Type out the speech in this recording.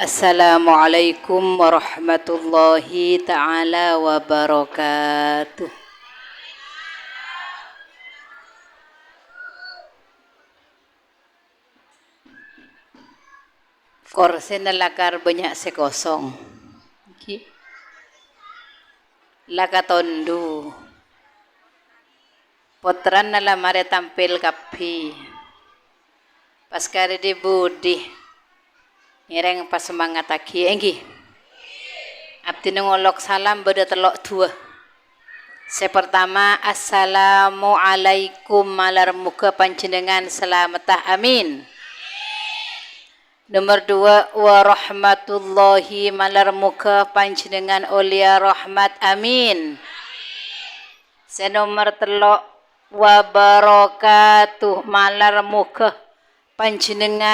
Assalamualaikum warahmatullahi ta'ala wabarakatuh. Korsen lakar banyak sekosong. Laka tondu. Potran nala mare tampil kapi. Paskari di budi. Ngereng pas semangat aki enggi. Abdi ngolok salam beda telok dua. Sepertama assalamualaikum malar muka panjenengan selamatah amin. Nomor dua warahmatullahi malar muka panjenengan ulia rahmat amin. Senomor telok wabarakatuh malar muka panjenengan